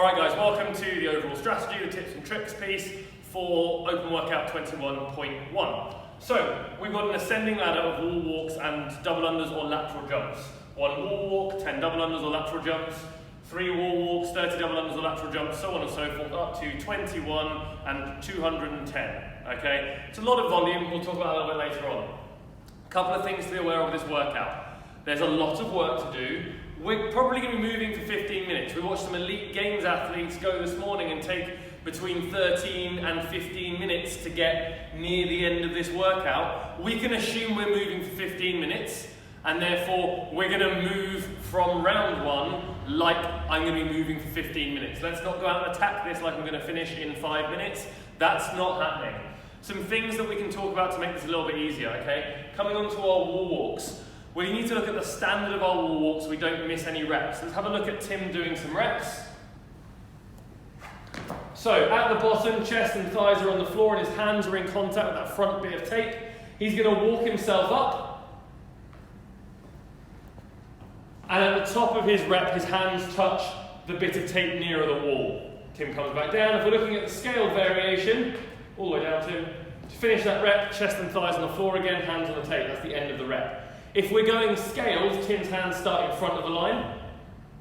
Alright guys, welcome to the overall strategy, the tips and tricks piece for Open Workout 21.1. So, we've got an ascending ladder of wall walks and double unders or lateral jumps. 1 wall walk, 10 double unders or lateral jumps, 3 wall walks, 30 double unders or lateral jumps, so on and so forth, up to 21 and 210. Okay, it's a lot of volume, we'll talk about that a little bit later on. A couple of things to be aware of with this workout. There's a lot of work to do. We're probably going to be moving for 15 minutes. We watched some elite games athletes go this morning and take between 13 and 15 minutes to get near the end of this workout. We can assume we're moving for 15 minutes, and therefore we're going to move from round 1 like I'm going to be moving for 15 minutes. Let's not go out and attack this like I'm going to finish in 5 minutes. That's not happening. Some things that we can talk about to make this a little bit easier, okay? Coming on to our wall walks. We need to look at the standard of our wall walk so we don't miss any reps. Let's have a look at Tim doing some reps. So, at the bottom, chest and thighs are on the floor and his hands are in contact with that front bit of tape. He's going to walk himself up. And at the top of his rep, his hands touch the bit of tape nearer the wall. Tim comes back down. If we're looking at the scaled variation, all the way down to finish that rep, chest and thighs on the floor again, hands on the tape. That's the end of the rep. If we're going scaled, Tim's hands start in front of the line,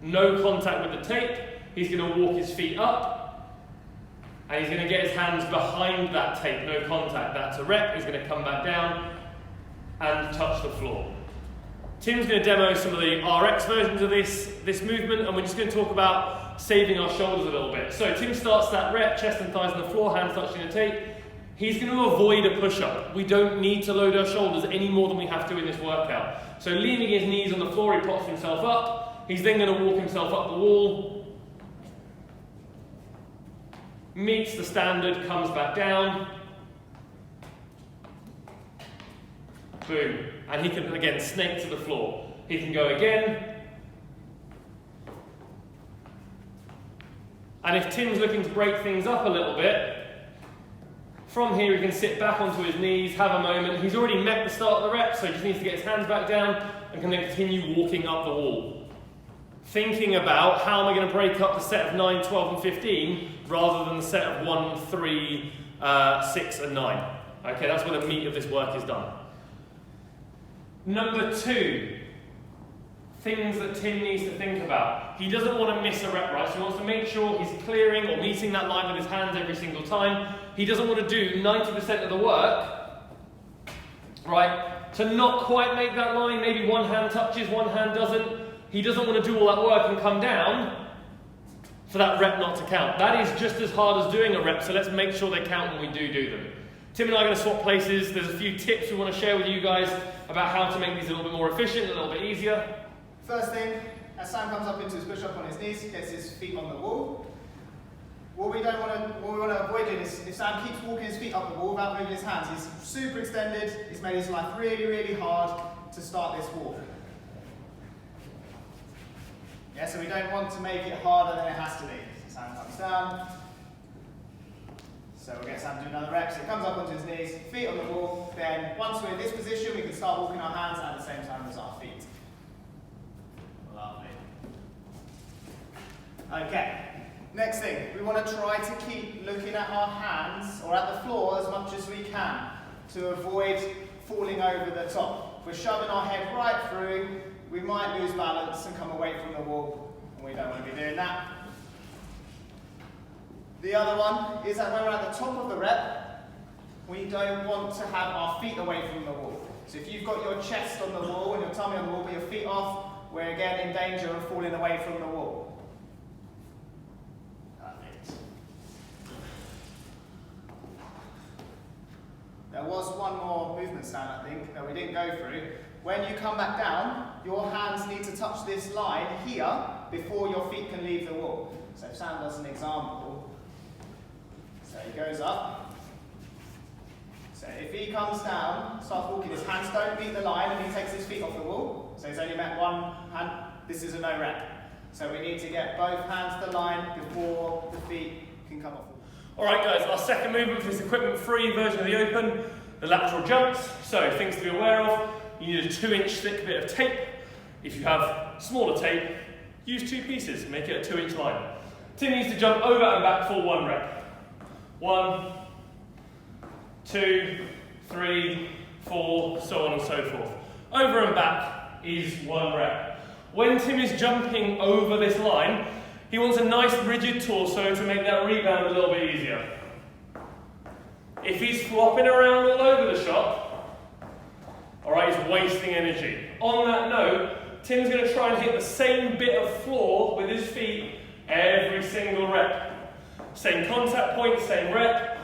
no contact with the tape. He's going to walk his feet up, and he's going to get his hands behind that tape, no contact. That's a rep. He's going to come back down and touch the floor. Tim's going to demo some of the RX versions of this movement, and we're just going to talk about saving our shoulders a little bit. So Tim starts that rep, chest and thighs on the floor, hands touching the tape. He's going to avoid a push-up. We don't need to load our shoulders any more than we have to in this workout. So leaning his knees on the floor, he props himself up. He's then going to walk himself up the wall. Meets the standard, comes back down. Boom. And he can, again, snake to the floor. He can go again. And if Tim's looking to break things up a little bit, from here he can sit back onto his knees, have a moment. He's already met the start of the rep, so he just needs to get his hands back down and can then continue walking up the wall. Thinking about how am I going to break up the set of 9, 12 and 15 rather than the set of 1, 3, 6 and 9. Okay, that's where the meat of this work is done. Number 2, things that Tim needs to think about. He doesn't want to miss a rep, right? So he wants to make sure he's clearing or meeting that line with his hands every single time. He doesn't want to do 90% of the work, right, to not quite make that line. Maybe one hand touches, one hand doesn't. He doesn't want to do all that work and come down for that rep not to count. That is just as hard as doing a rep, so let's make sure they count when we do them. Tim and I are going to swap places. There's a few tips we want to share with you guys about how to make these a little bit more efficient, a little bit easier. First thing, as Sam comes up into his push-up on his knees, gets his feet on the wall. What we want to avoid doing is, if Sam keeps walking his feet up the wall without moving his hands, he's super extended, he's made his life really, really hard to start this walk. Yeah, so we don't want to make it harder than it has to be. So Sam comes down. So we'll get Sam to do another rep. So he comes up onto his knees, feet on the wall. Then once we're in this position, we can start walking our hands at the same time as our feet. Lovely. Okay. Next thing, we want to try to keep looking at our hands or at the floor as much as we can to avoid falling over the top. If we're shoving our head right through, we might lose balance and come away from the wall, and we don't want to be doing that. The other one is that when we're at the top of the rep, we don't want to have our feet away from the wall. So if you've got your chest on the wall and your tummy on the wall but your feet off, we're again in danger of falling away from the wall. There was one more movement stand, I think, that we didn't go through. When you come back down, your hands need to touch this line here before your feet can leave the wall. So if Sam does an example, so he goes up. So if he comes down, starts walking, his hands don't meet the line and he takes his feet off the wall. So he's only met one hand, this is a no rep. So we need to get both hands to the line before the feet can come off. Alright guys, our second movement for this equipment-free version of the Open, the lateral jumps. So things to be aware of, you need a 2-inch thick bit of tape. If you have smaller tape, use 2 pieces, make it a 2-inch line. Tim needs to jump over and back for 1 rep. 1, 2, 3, 4, so on and so forth. Over and back is 1 rep. When Tim is jumping over this line, he wants a nice rigid torso to make that rebound a little bit easier. If he's flopping around all over the shop, alright, he's wasting energy. On that note, Tim's going to try and hit the same bit of floor with his feet every single rep. Same contact point, same rep,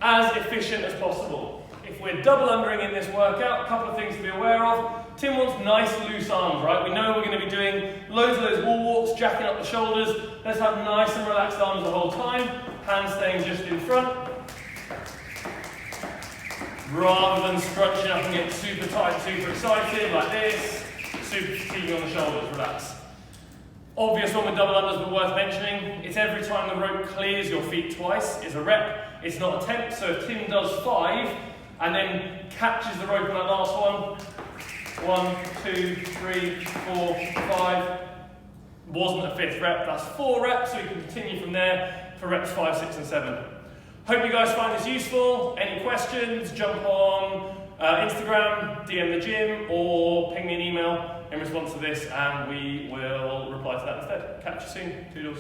as efficient as possible. If we're double undering in this workout, a couple of things to be aware of. Tim wants nice loose arms, right? We know we're going to be doing loads of those wall walks, jacking up the shoulders. Let's have nice and relaxed arms the whole time. Hands staying just in front. Rather than scrunching up and getting super tight, super excited, like this. Super fatiguing on the shoulders, relax. Obvious one with double unders, but worth mentioning. It's every time the rope clears your feet twice. It's a rep, it's not a temp. So if Tim does 5, and then catches the rope on that last one, 1, 2, 3, 4, 5, wasn't a 5th rep, that's 4 reps, so you can continue from there for reps 5, 6 and 7. Hope you guys find this useful. Any questions, jump on Instagram, DM the gym, or ping me an email in response to this and we will reply to that instead. Catch you soon, toodles.